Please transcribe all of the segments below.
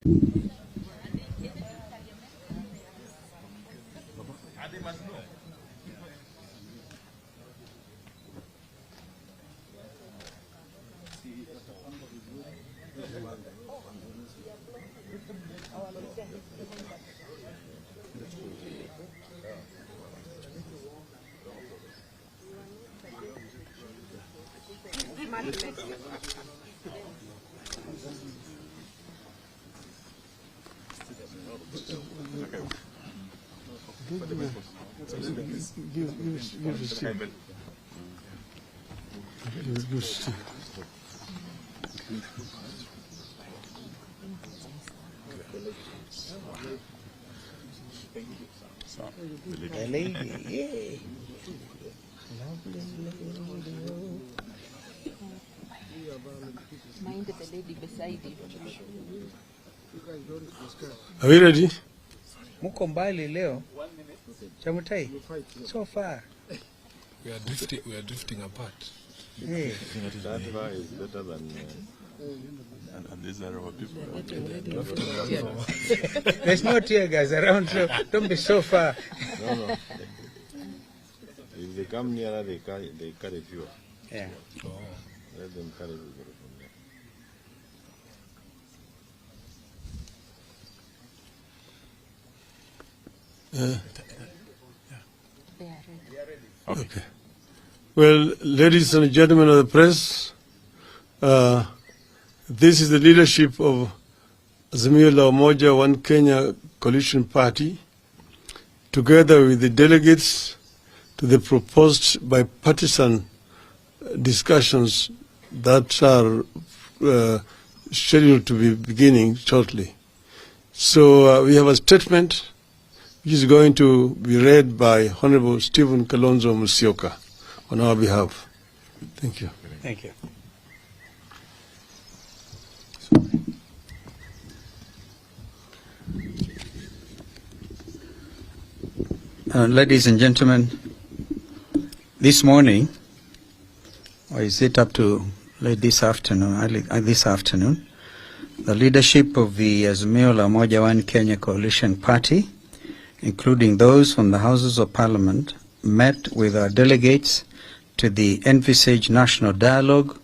Mind the lady beside you. Are we ready? Muko mbali leo. Chamutai. So far. We are drifting apart. Hey. That far is better than and these are our people. There's no tear gas around, so don't be so far. No. If they come nearer, they carry fewer. Yeah. Oh. Let them carry from there. Okay. Well, ladies and gentlemen of the press, this is the leadership of Azimio la Umoja One Kenya Coalition Party, together with the delegates to the proposed bipartisan discussions that are scheduled to be beginning shortly. So we have a statement which is going to be read by Honorable Stephen Kalonzo Musyoka on our behalf. Thank you. Thank you. Ladies and gentlemen, this morning, or is it up to late this afternoon, the leadership of the Azimio la Umoja One Kenya Coalition Party, including those from the Houses of Parliament, met with our delegates to the envisaged national dialogue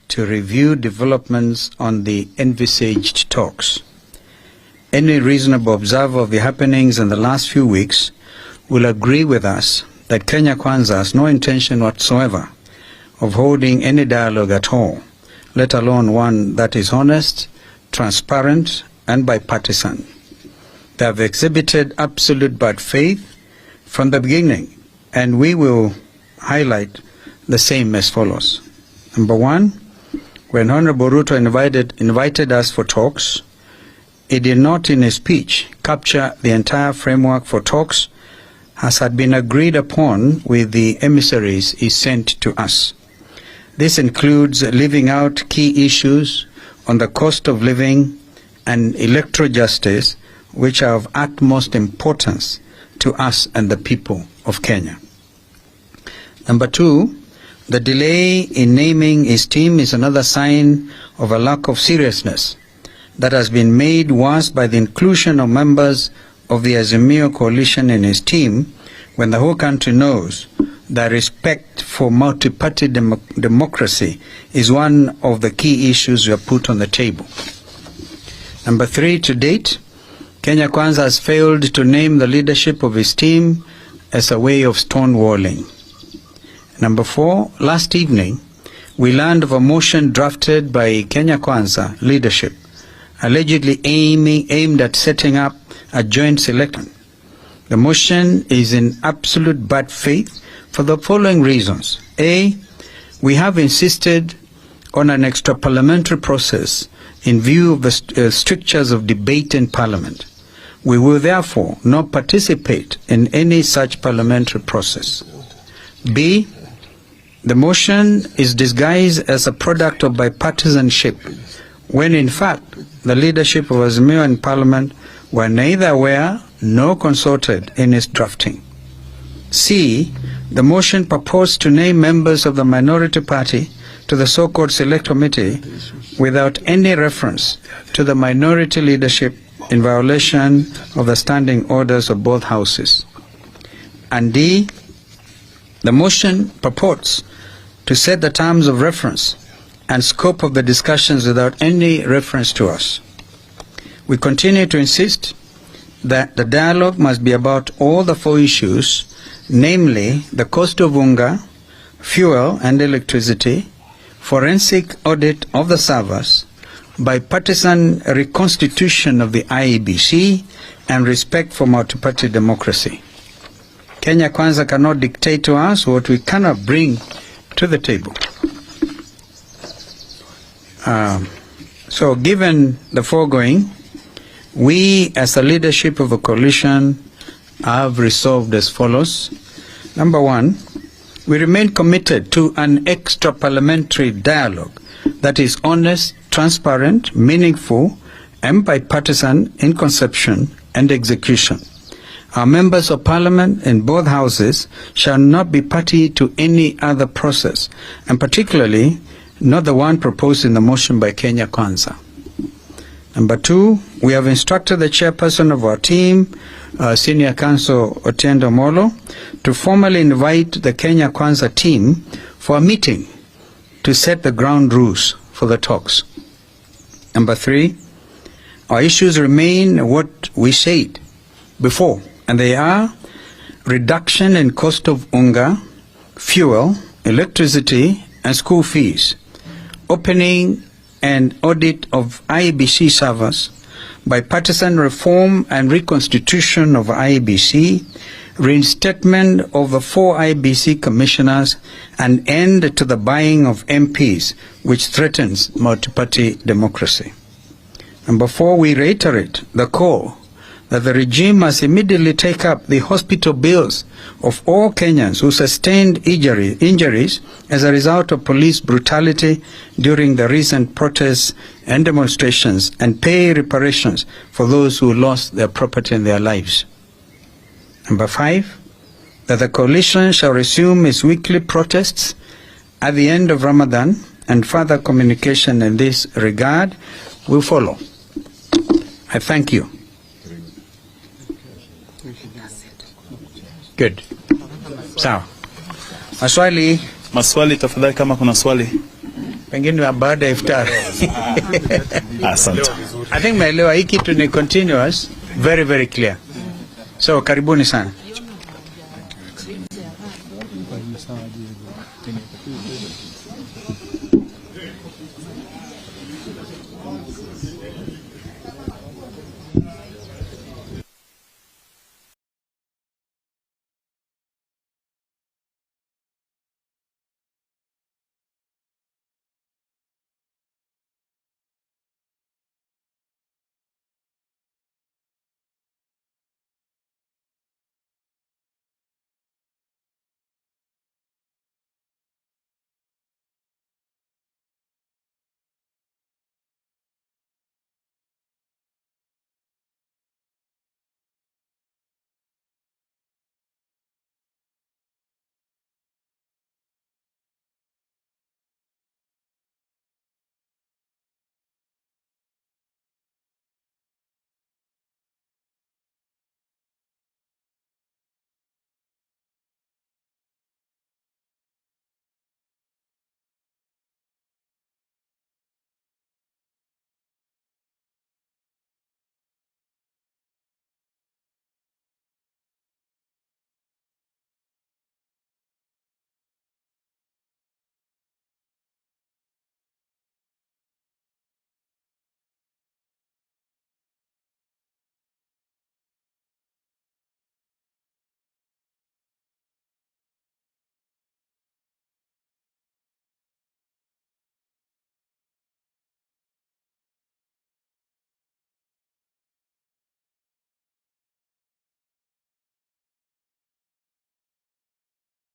to review developments on the envisaged talks. Any reasonable observer of the happenings in the last few weeks will agree with us that Kenya Kwanza has no intention whatsoever of holding any dialogue at all, let alone one that is honest, transparent, and bipartisan. They have exhibited absolute bad faith from the beginning, and we will highlight the same as follows. Number one, when Honorable Ruto invited us for talks, he did not in his speech capture the entire framework for talks as had been agreed upon with the emissaries he sent to us. This includes leaving out key issues on the cost of living and electoral justice, which are of utmost importance to us and the people of Kenya. Number two, the delay in naming his team is another sign of a lack of seriousness that has been made worse by the inclusion of members of the Azimio coalition in his team, when the whole country knows that respect for multi-party democracy is one of the key issues we have put on the table. Number three, to date, Kenya Kwanza has failed to name the leadership of his team as a way of stonewalling. Number four, last evening, we learned of a motion drafted by Kenya Kwanza leadership, allegedly aimed at setting up a joint selection. The motion is in absolute bad faith for the following reasons. A, we have insisted on an extra-parliamentary process in view of the strictures of debate in Parliament. We will therefore not participate in any such parliamentary process. B, the motion is disguised as a product of bipartisanship, when in fact the leadership of Azimio in Parliament were neither aware nor consulted in its drafting. C, the motion proposed to name members of the minority party to the so-called Select Committee without any reference to the minority leadership in violation of the standing orders of both houses. And D, the motion purports to set the terms of reference and scope of the discussions without any reference to us. We continue to insist that the dialogue must be about all the 4 issues, namely the cost of unga, fuel and electricity, forensic audit of the servers, bipartisan reconstitution of the IEBC, and respect for multi-party democracy. Kenya Kwanza cannot dictate to us what we cannot bring to the table. So given the foregoing, we as the leadership of the coalition have resolved as follows. Number 1, we remain committed to an extra-parliamentary dialogue that is honest, transparent, meaningful, and bipartisan in conception and execution. Our members of parliament in both houses shall not be party to any other process, and particularly not the one proposed in the motion by Kenya Kwanza. Number 2, we have instructed the chairperson of our team, Senior Counsel Otiendo Molo, to formally invite the Kenya Kwanza team for a meeting to set the ground rules for the talks. Number 3, our issues remain what we said before, and they are reduction in cost of unga, fuel, electricity, and school fees, opening and audit of IEBC servers, bipartisan reform and reconstitution of IEBC, reinstatement of the 4 IEBC commissioners, and end to the buying of MPs, which threatens multi-party democracy. Number 4, we reiterate the call that the regime must immediately take up the hospital bills of all Kenyans who sustained injuries as a result of police brutality during the recent protests and demonstrations, and pay reparations for those who lost their property and their lives. Number 5, that the coalition shall resume its weekly protests at the end of Ramadan, and further communication in this regard will follow. I thank you. Good. Sawa. Maswali tafadhali, kama kuna swali. Pengine baada ya iftar. Asante. I think maelewa hii kitu ni continuous, very very clear. So karibuni sana.